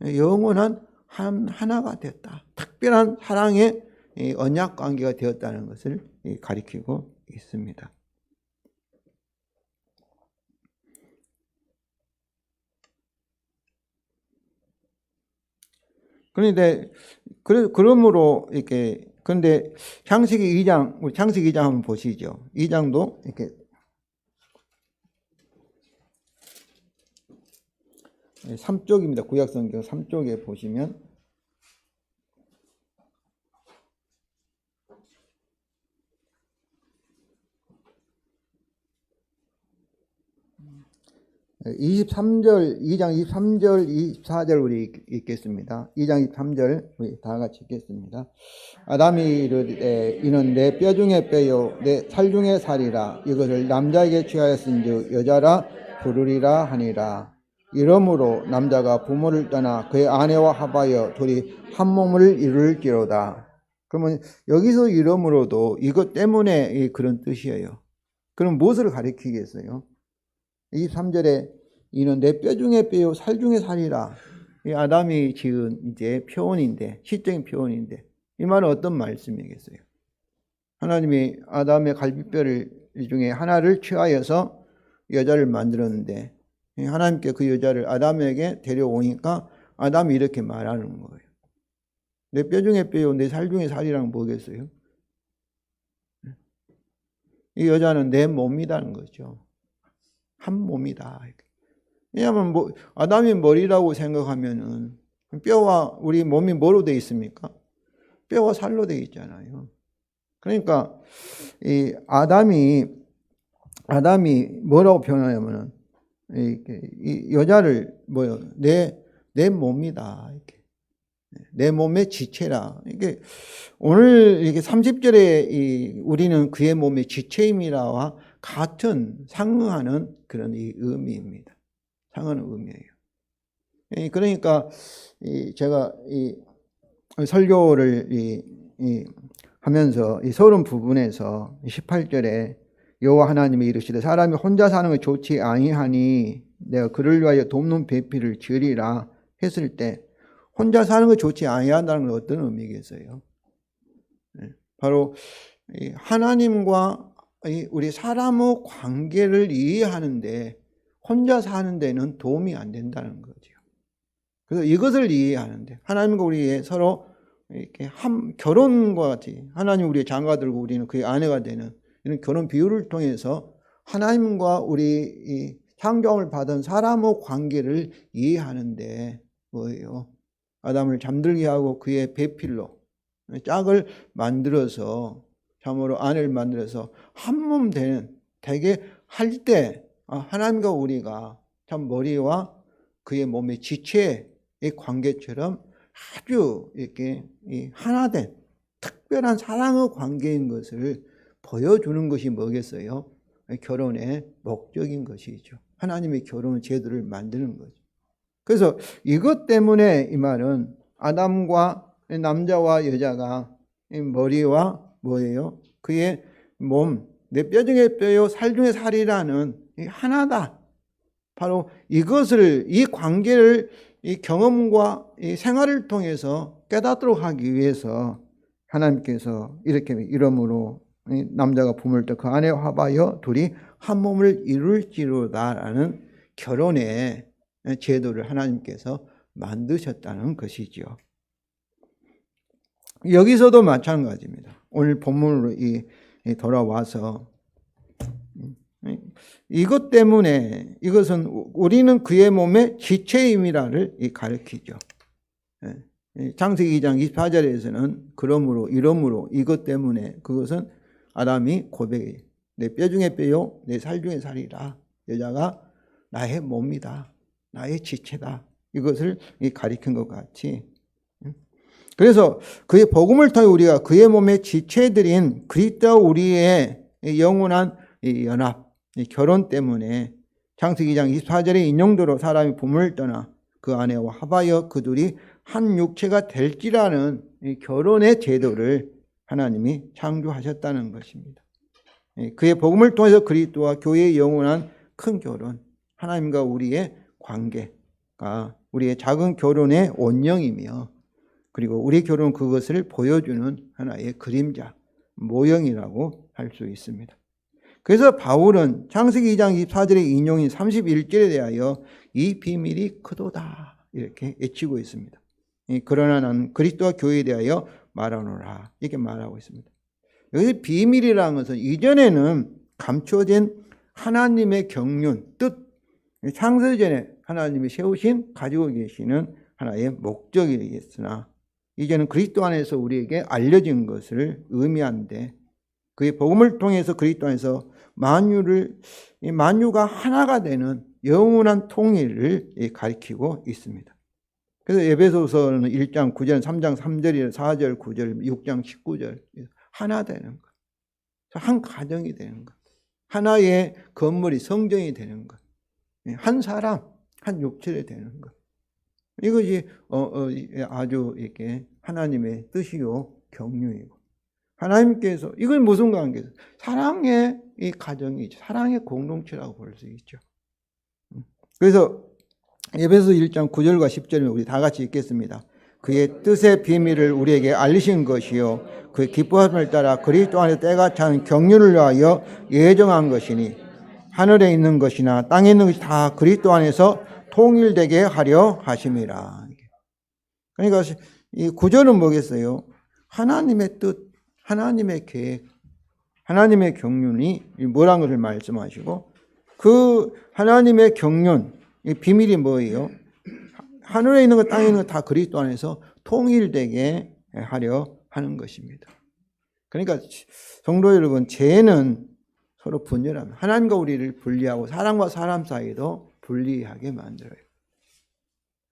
영원한 하나가 되었다. 특별한 사랑의 언약 관계가 되었다는 것을 가리키고 있습니다. 그런데 그러므로 이렇게, 그런데 창세기 2장, 우리 창세기 2장 한번 보시죠. 2장도 이렇게 3쪽입니다. 구약성경 3쪽에 보시면 (23절) 2장 23절 24절 우리 읽겠습니다. 2장 23절 우리 다 같이 읽겠습니다. 아담이 이르되 이는 내 뼈 중에 뼈요 내 살 중에 살이라. 이것을 남자에게 취하였은즉 여자라 부르리라 하니라. 이러므로 남자가 부모를 떠나 그의 아내와 합하여 둘이 한 몸을 이룰지로다. 그러면 여기서 이러므로도 이것 때문에 그런 뜻이에요. 그럼 무엇을 가리키겠어요? 23절에 이는 내 뼈 중에 뼈요 살 중에 살이라. 이 아담이 지은 이제 표현인데, 시적인 표현인데, 이 말은 어떤 말씀이겠어요? 하나님이 아담의 갈비뼈를 중에 하나를 취하여서 여자를 만들었는데, 하나님께 그 여자를 아담에게 데려오니까 아담이 이렇게 말하는 거예요. 내 뼈 중에 뼈요 내 살 중에 살이란 뭐겠어요? 이 여자는 내 몸이라는 거죠. 한 몸이다. 왜냐하면 아담이 머리라고 생각하면은 뼈와 우리 몸이 뭐로 되어 있습니까? 뼈와 살로 되어 있잖아요. 그러니까 이 아담이 뭐라고 표현하냐면은 이 여자를 내 몸이다. 이렇게. 내 몸의 지체라. 이게 오늘 이렇게 30절에 우리는 그의 몸의 지체임이라와 같은 상응하는 그런 의미입니다. 상하는 의미예요. 그러니까 제가 설교를 하면서 서론 부분에서 18절에 여호와 하나님이 이르시되 사람이 혼자 사는 것이 좋지 아니하니 내가 그를 위하여 돕는 배필을 지으리라 했을 때, 혼자 사는 것이 좋지 아니한다는 건 어떤 의미겠어요? 바로 하나님과 우리 사람의 관계를 이해하는데 혼자 사는 데는 도움이 안 된다는 거죠. 그래서 이것을 이해하는데, 하나님과 우리의 서로 이렇게 결혼과 같이 하나님 우리의 장가들고 우리는 그의 아내가 되는 이런 결혼 비유를 통해서 하나님과 우리 창조함을 받은 사람의 관계를 이해하는데 뭐예요? 아담을 잠들게 하고 그의 배필로 짝을 만들어서, 참으로 아내를 만들어서 한 몸 되게 할 때 하나님과 우리가 참 머리와 그의 몸의 지체의 관계처럼 아주 이렇게 하나된 특별한 사랑의 관계인 것을 보여주는 것이 뭐겠어요? 결혼의 목적인 것이죠. 하나님의 결혼 제도를 만드는 거죠. 그래서 이것 때문에 이 말은 아담과 남자와 여자가 이 머리와 뭐예요? 그의 몸, 내 뼈 중에 뼈요 살 중에 살이라는 이 하나다. 바로 이것을, 이 관계를 이 경험과 이 생활을 통해서 깨닫도록 하기 위해서 하나님께서 이렇게 이러므로 남자가 부모를 때 그 아내와 합하여 둘이 한 몸을 이룰지로다라는 결혼의 제도를 하나님께서 만드셨다는 것이죠. 여기서도 마찬가지입니다. 오늘 본문으로 돌아와서 이것 때문에 이것은 우리는 그의 몸의 지체임이라를 가리키죠. 창세기 2장 24절에서는 그러므로 이러므로 이것 때문에 그것은 아담이 고백해 내 뼈 중에 뼈요 내 살 중에 살이라. 여자가 나의 몸이다. 나의 지체다. 이것을 가리킨 것 같이, 그래서 그의 복음을 통해 우리가 그의 몸의 지체들인 그리스도와 우리의 영원한 연합, 결혼 때문에 창세기 2장 24절의 인용대로 사람이 부모를 떠나 그 아내와 합하여 그들이 한 육체가 될지라는 결혼의 제도를 하나님이 창조하셨다는 것입니다. 그의 복음을 통해서 그리스도와 교회의 영원한 큰 결혼, 하나님과 우리의 관계가 우리의 작은 결혼의 원형이며, 그리고 우리 결혼은 그것을 보여주는 하나의 그림자, 모형이라고 할 수 있습니다. 그래서 바울은 창세기 2장 24절의 인용인 31절에 대하여 이 비밀이 크도다 이렇게 외치고 있습니다. 그러나 나는 그리스도와 교회에 대하여 말하노라 이렇게 말하고 있습니다. 여기 비밀이라는 것은 이전에는 감춰진 하나님의 경륜, 뜻, 창세전에 하나님이 세우신 가지고 계시는 하나의 목적이겠으나 이제는 그리스도 안에서 우리에게 알려진 것을 의미하는데, 그의 복음을 통해서 그리스도 안에서 만유가 하나가 되는 영원한 통일을 가리키고 있습니다. 그래서 에베소서는 1장 9절, 3장 3절, 4절, 9절, 6장 19절 하나 되는 것, 한 가정이 되는 것, 하나의 건물이 성전이 되는 것, 한 사람, 한 육체가 되는 것. 이것이 아주 이렇게 하나님의 뜻이요 경륜이고, 하나님께서 이건 무슨 관계죠? 사랑의 이 가정이죠. 사랑의 공동체라고 볼 수 있죠. 그래서 에베소 1장 9절과 10절을 우리 다 같이 읽겠습니다. 그의 뜻의 비밀을 우리에게 알리신 것이요 그의 기뻐함을 따라 그리스도 안에 때가 찬 경륜을 위하여 예정한 것이니 하늘에 있는 것이나 땅에 있는 것이 다 그리스도 안에서 통일되게 하려 하심이라. 그러니까 이 구절은 뭐겠어요? 하나님의 뜻, 하나님의 계획, 하나님의 경륜이 뭐라는 것을 말씀하시고, 그 하나님의 경륜, 이 비밀이 뭐예요? 하늘에 있는 것, 땅에 있는 것 다 그리스도 안에서 통일되게 하려 하는 것입니다. 그러니까 성도 여러분, 죄는 서로 분열합니다. 하나님과 우리를 분리하고 사람과 사람 사이도 분리하게 만들어요.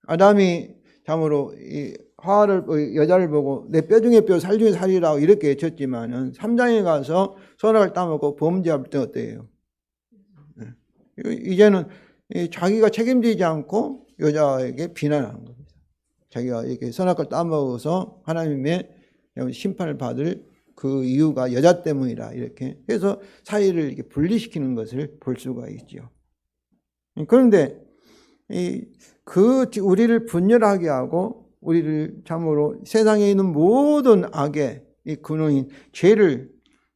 아담이 참으로 이 여자를 보고 내 뼈 중에 뼈, 살 중에 살이라고 이렇게 외쳤지만은 3장에 가서 선악을 따먹고 범죄할 때 어때요? 이제는 자기가 책임지지 않고 여자에게 비난하는 겁니다. 자기가 이렇게 선악을 따먹어서 하나님의 심판을 받을 그 이유가 여자 때문이라 이렇게 해서 사이를 이렇게 분리시키는 것을 볼 수가 있죠. 그런데 우리를 분열하게 하고 우리를 참으로 세상에 있는 모든 악의 이 근원인 죄를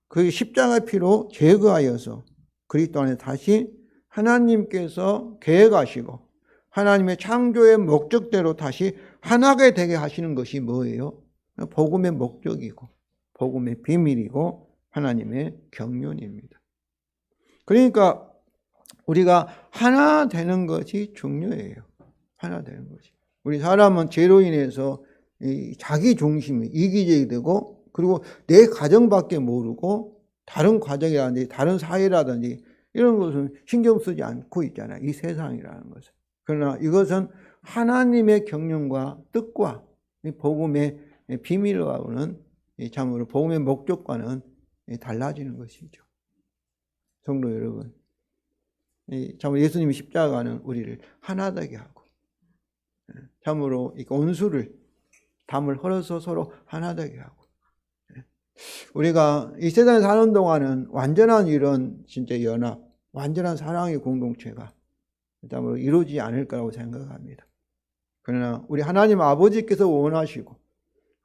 그 십자가 피로 제거하여서 그리스도 안에 다시 하나님께서 계획하시고 하나님의 창조의 목적대로 다시 하나가 되게 하시는 것이 뭐예요? 복음의 목적이고 복음의 비밀이고 하나님의 경륜입니다. 그러니까 우리가 하나 되는 것이 중요해요. 하나 되는 것이. 우리 사람은 죄로 인해서 자기 중심이 이기적이 되고, 그리고 내 가정밖에 모르고 다른 가정이라든지 다른 사회라든지 이런 것은 신경 쓰지 않고 있잖아요. 이 세상이라는 것은. 그러나 이것은 하나님의 경륜과 뜻과 복음의 비밀과는 참으로 복음의 목적과는 달라지는 것이죠. 성도 여러분, 참으로 예수님이 십자가는 우리를 하나 되게 하고 참으로 온수를 담을 헐어서 서로 하나 되게 하고 우리가 이 세상에 사는 동안은 완전한 이런 진짜 연합, 완전한 사랑의 공동체가 일단으로 이루어지지 않을 거라고 생각합니다. 그러나 우리 하나님 아버지께서 원하시고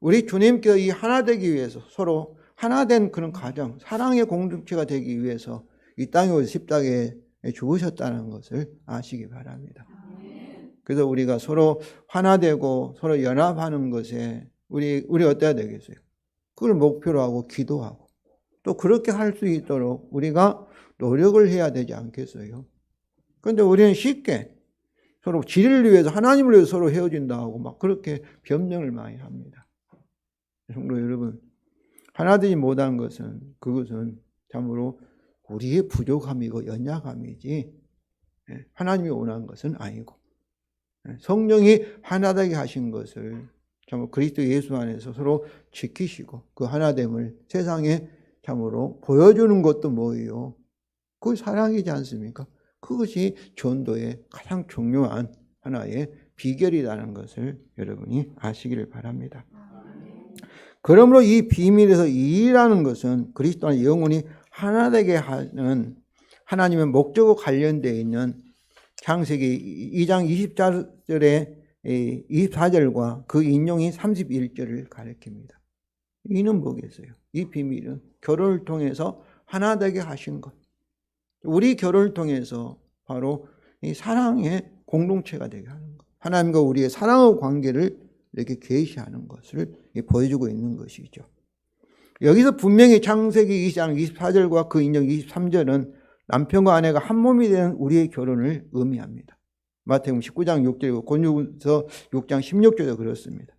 우리 주님께서 이 하나 되기 위해서 서로 하나 된 그런 가정, 사랑의 공동체가 되기 위해서 이 땅에 오셔서 십자가에 죽으셨다는 것을 아시기 바랍니다. 그래서 우리가 서로 하나 되고 서로 연합하는 것에 우리 어때야 되겠어요? 그걸 목표로 하고 기도하고 또 그렇게 할 수 있도록 우리가 노력을 해야 되지 않겠어요? 그런데 우리는 쉽게 서로 지리를 위해서 하나님을 위해서 서로 헤어진다 하고 막 그렇게 변명을 많이 합니다. 성도 여러분, 하나 되지 못한 것은 그것은 참으로 우리의 부족함이고 연약함이지 하나님이 원하는 것은 아니고 성령이 하나 되게 하신 것을 참으로 그리스도 예수 안에서 서로 지키시고 그 하나됨을 세상에 참으로 보여주는 것도 뭐예요? 그게 사랑이지 않습니까? 그것이 전도의 가장 중요한 하나의 비결이라는 것을 여러분이 아시기를 바랍니다. 그러므로 이 비밀에서 이라는 것은 그리스도 안에 영혼이 하나 되게 하는 하나님의 목적과 관련되어 있는 창세기 2장 24절에 24절과 그 인용이 31절을 가리킵니다. 이는 뭐겠어요? 이 비밀은 결혼을 통해서 하나 되게 하신 것. 우리 결혼을 통해서 바로 이 사랑의 공동체가 되게 하는 것. 하나님과 우리의 사랑의 관계를 이렇게 계시하는 것을 보여주고 있는 것이죠. 여기서 분명히 창세기 2장 24절과 그 인용 23절은 남편과 아내가 한 몸이 되는 우리의 결혼을 의미합니다. 마태복음 19장 6절이고 고린도후서 6장 16절도 그렇습니다.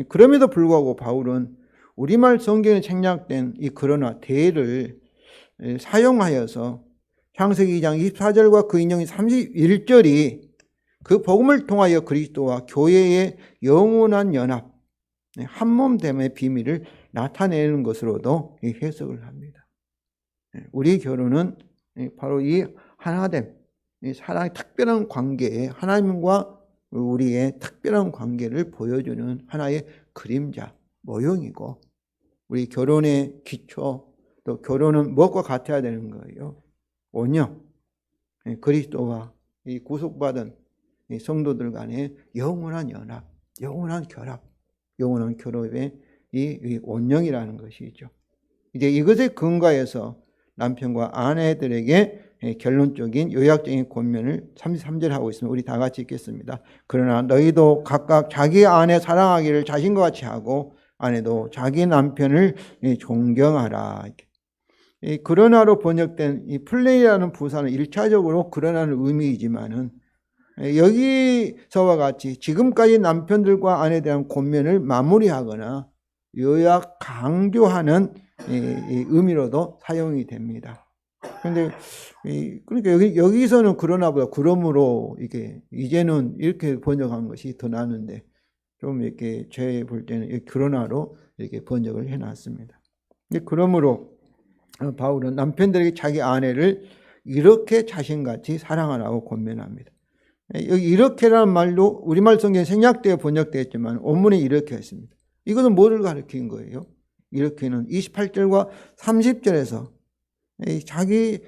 그럼에도 불구하고 바울은 우리말 성경에 책략된 이 그러나 대를 사용하여서 창세기 2장 24절과 그 인용이 31절이 그 복음을 통하여 그리스도와 교회의 영원한 연합, 한몸됨의 비밀을 나타내는 것으로도 해석을 합니다. 우리 결혼은 바로 이 하나됨, 이 사랑의 특별한 관계에 하나님과 우리의 특별한 관계를 보여주는 하나의 그림자, 모형이고 우리 결혼의 기초, 또 결혼은 무엇과 같아야 되는 거예요? 온영, 그리스도와 이 구속받은 이 성도들 간의 영원한 연합, 영원한 결합, 영원한 결합의 이 온영이라는 것이죠. 이제 이것에 근거해서 남편과 아내들에게 결론적인 요약적인 권면을 33절 하고 있습니다. 우리 다 같이 읽겠습니다. 그러나 너희도 각각 자기 아내 사랑하기를 자신과 같이 하고 아내도 자기 남편을 존경하라. 이 그러나로 번역된 이 플레이라는 부사는 1차적으로 그러나는 의미이지만은 여기서와 같이 지금까지 남편들과 아내에 대한 권면을 마무리하거나 요약 강조하는 의미로도 사용이 됩니다. 그런데 그러니까 여기서는 그러나보다 그러므로 이게 이제는 이렇게 번역한 것이 더 나은데 좀 이렇게 제 볼 때는 그러나로 이렇게 번역을 해놨습니다. 그러므로 바울은 남편들에게 자기 아내를 이렇게 자신같이 사랑하라고 권면합니다. 여기 이렇게라는 말도 우리말 성경에 생략되어 번역되었지만 원문에 이렇게 했습니다. 이것은 뭐를 가리킨 거예요? 이렇게는 28절과 30절에서 자기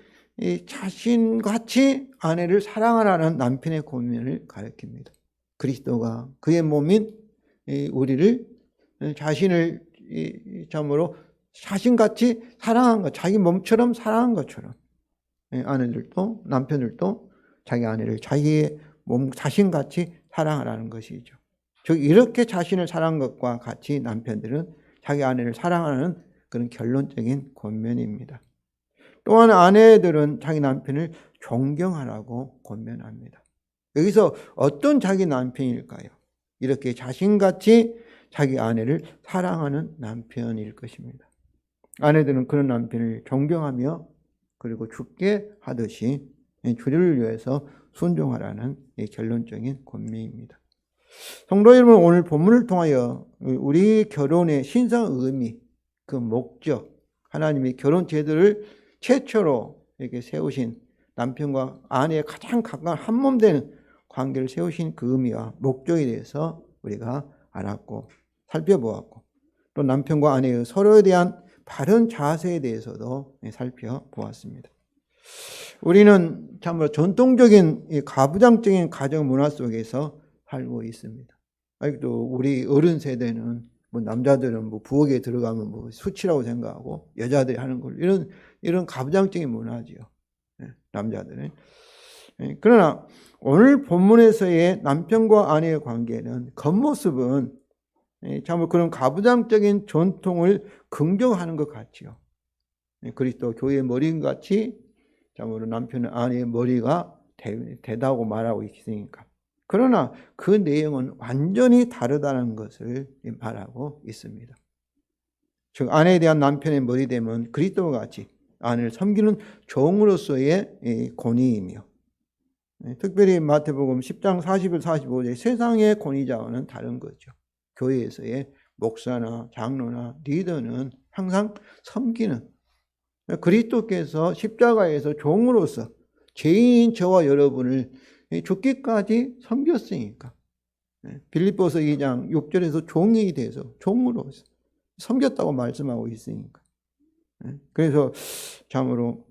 자신같이 아내를 사랑하라는 남편의 권면을 가리킵니다. 그리스도가 그의 몸인 우리를 자신을 참으로 자신같이 사랑한 것, 자기 몸처럼 사랑한 것처럼 아내들도 남편들도 자기 아내를 자기의 몸 자신같이 사랑하라는 것이죠. 즉 이렇게 자신을 사랑한 것과 같이 남편들은 자기 아내를 사랑하는 그런 결론적인 권면입니다. 또한 아내들은 자기 남편을 존경하라고 권면합니다. 여기서 어떤 자기 남편일까요? 이렇게 자신같이 자기 아내를 사랑하는 남편일 것입니다. 아내들은 그런 남편을 존경하며 그리고 죽게 하듯이 주를 위해서 순종하라는 결론적인 권면입니다. 성도 여러분, 오늘 본문을 통하여 우리 결혼의 신성 의미, 그 목적, 하나님이 결혼 제도를 최초로 이렇게 세우신 남편과 아내의 가장 가까운 한몸 되는 관계를 세우신 그 의미와 목적에 대해서 우리가 알았고 살펴보았고 또 남편과 아내의 서로에 대한 바른 자세에 대해서도 살펴보았습니다. 우리는 참으로 전통적인 이 가부장적인 가정 문화 속에서 살고 있습니다. 아직도 우리 어른 세대는 뭐 남자들은 뭐 부엌에 들어가면 뭐 수치라고 생각하고 여자들이 하는 걸 이런 가부장적인 문화지요. 남자들은. 그러나 오늘 본문에서의 남편과 아내의 관계는 겉모습은 참으로 그런 가부장적인 전통을 긍정하는 것 같지요. 그리스도 교회의 머리인 같이 참으로 남편은 아내의 머리가 되다고 말하고 있으니까. 그러나 그 내용은 완전히 다르다는 것을 말하고 있습니다. 즉 아내에 대한 남편의 머리됨은 그리스도와 같이 아내를 섬기는 종으로서의 권위이며, 특별히 마태복음 10장 40일 45절 세상의 권위자와는 다른 거죠. 교회에서의 목사나 장로나 리더는 항상 섬기는, 그리스도께서 십자가에서 종으로서 죄인인 저와 여러분을 죽기까지 섬겼으니까. 빌립보서 2장 6절에서 종이 돼서 종으로서 섬겼다고 말씀하고 있으니까. 그래서 참으로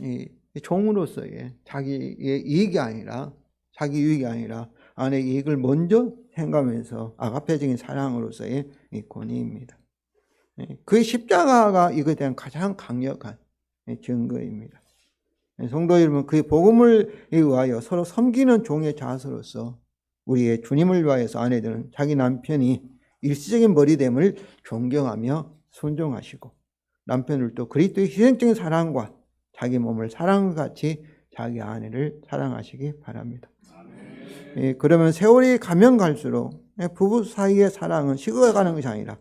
이 종으로서의 자기의 이익이 아니라 자기 유익이 아니라 아내의 이익을 먼저 생각하면서 아가페적인 사랑으로서의 이 권위입니다. 그 십자가가 이것에 대한 가장 강력한 증거입니다. 성도 여러분, 그 복음을 위하여 서로 섬기는 종의 자세로서 우리의 주님을 위하여서 아내들은 자기 남편이 일시적인 머리됨을 존경하며 순종하시고, 남편을 또 그리스도의 희생적인 사랑과 자기 몸을 사랑과 같이 자기 아내를 사랑하시기 바랍니다. 그러면 세월이 가면 갈수록 부부 사이의 사랑은 식어가는 것이 아니라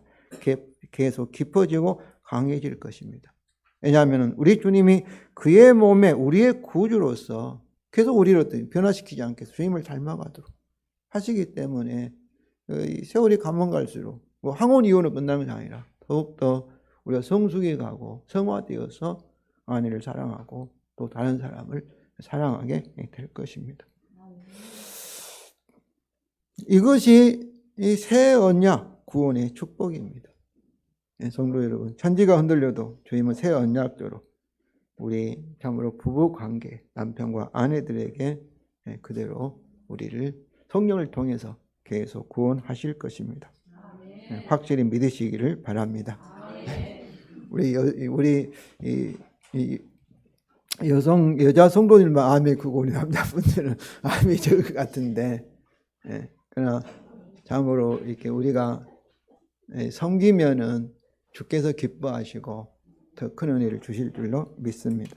계속 깊어지고 강해질 것입니다. 왜냐하면 우리 주님이 그의 몸에 우리의 구주로서 계속 우리를 변화시키지 않게 주님을 닮아가도록 하시기 때문에 세월이 가면 갈수록 뭐 항원 이혼으로 끝나는 것이 아니라 더욱더 우리가 성숙해 가고 성화되어서 아내를 사랑하고 또 다른 사람을 사랑하게 될 것입니다. 이것이 이 새 언약 구원의 축복입니다. 성도 여러분, 천지가 흔들려도 주님은 새 언약대로 우리 참으로 부부 관계, 남편과 아내들에게 그대로 우리를 성령을 통해서 계속 구원하실 것입니다. 확실히 믿으시기를 바랍니다. 우리 여자 성도들만 암이 크고 우리 남자분들은 암이 적을 것 같은데, 그러나 참으로 이렇게 우리가 섬기면은 주께서 기뻐하시고 더 큰 은혜를 주실 줄로 믿습니다.